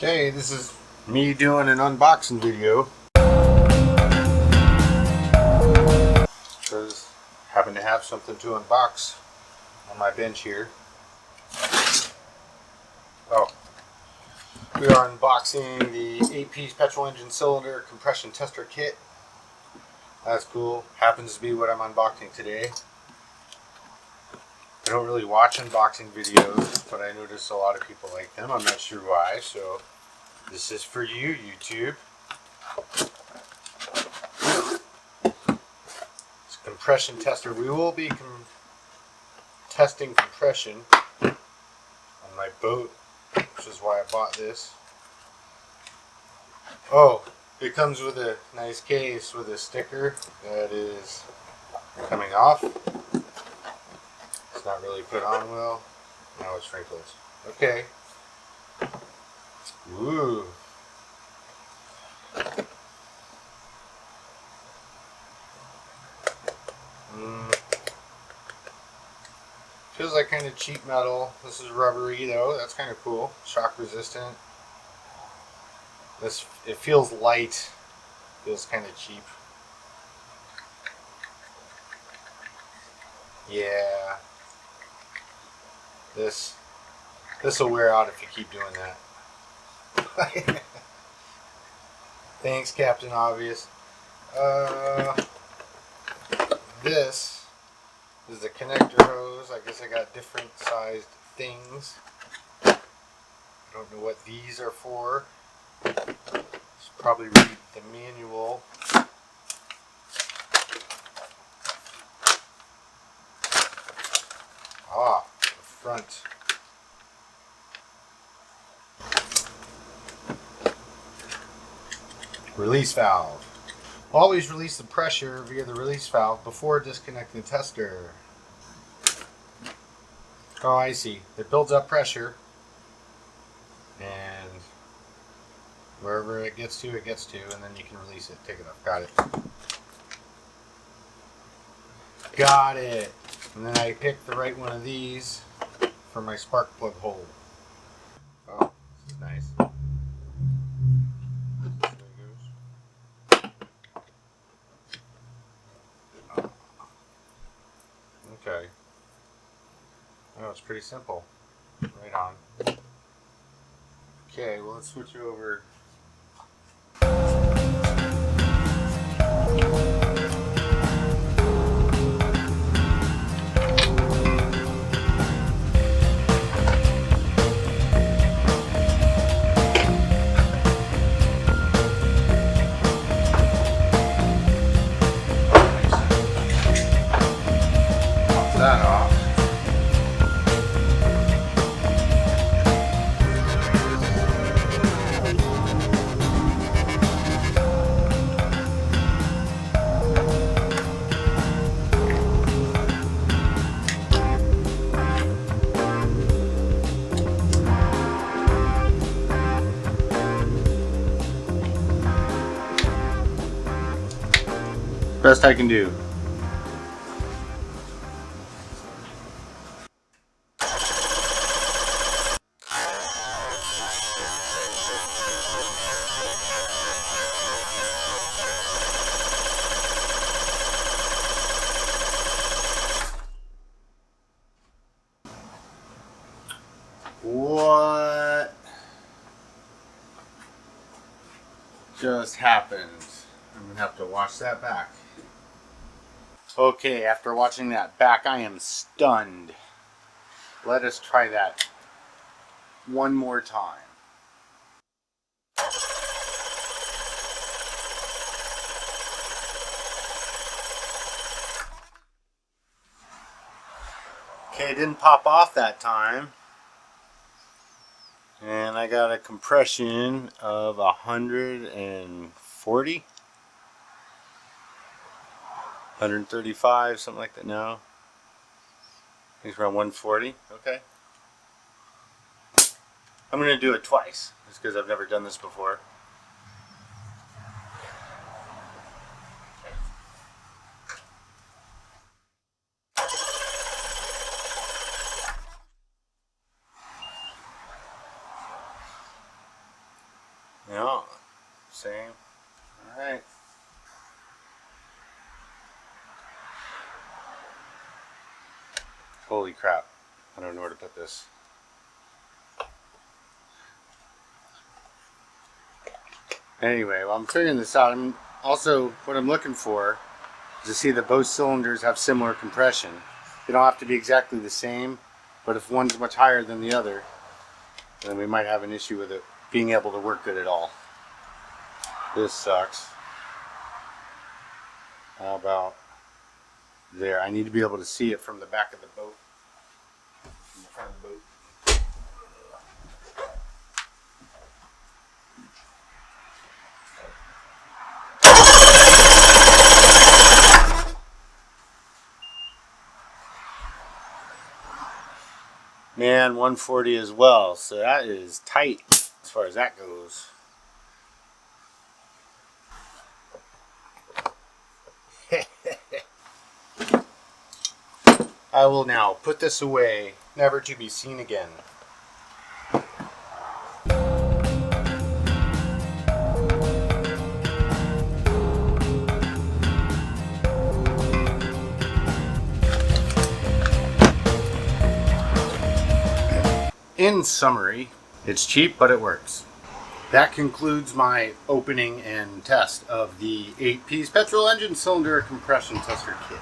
Okay, this is me doing an unboxing video. Because I happen to have something to unbox on my bench here. Oh, we are unboxing the 8-piece petrol engine cylinder compression tester kit. That's cool. Happens to be what I'm unboxing today. I don't really watch unboxing videos, but I notice a lot of people like them. I'm not sure why, so this is for you, YouTube. It's a compression tester. We will be testing compression on my boat, which is why I bought this. Oh, it comes with a nice case with a sticker that is coming off. It's not really put on well. Now it's wrinkles. Okay. Ooh. Feels like kind of cheap metal. This is rubbery though. That's kind of cool. Shock resistant. It feels light. Feels kind of cheap. Yeah. This will wear out if you keep doing that. Thanks, Captain Obvious. This is the connector hose. I guess I got different sized things. I don't know what these are for. Should probably read the manual. Ah, the front. Release valve. Always release the pressure via the release valve before disconnecting the tester. Oh, I see. It builds up pressure, and wherever it gets to, and then you can release it. Take it off. Got it. Got it. And then I picked the right one of these for my spark plug hole. Oh, this is nice. There it goes. Okay. Oh, it's pretty simple. Right on. Okay, well, let's switch over. That off. Best I can do. What just happened? I'm gonna have to watch that back. Okay, after watching that back, I am stunned. Let us try that one more time. Okay, it didn't pop off that time. And I got a compression of 140, 135, something like that. No, I think it's around 140. Okay. I'm going to do it twice, just because I've never done this before. Yeah, same. All right. Holy crap. I don't know where to put this. Anyway, while I'm figuring this out, I'm also, what I'm looking for is to see that both cylinders have similar compression. They don't have to be exactly the same, but if one's much higher than the other, then we might have an issue with it being able to work good at all. This sucks. How about there? I need to be able to see it from the back of the boat. From the front of the boat. Man, 140 as well, so that is tight as far as that goes. I will now put this away, never to be seen again. In summary, it's cheap, but it works. That concludes my opening and test of the 8-piece petrol engine cylinder compression tester kit.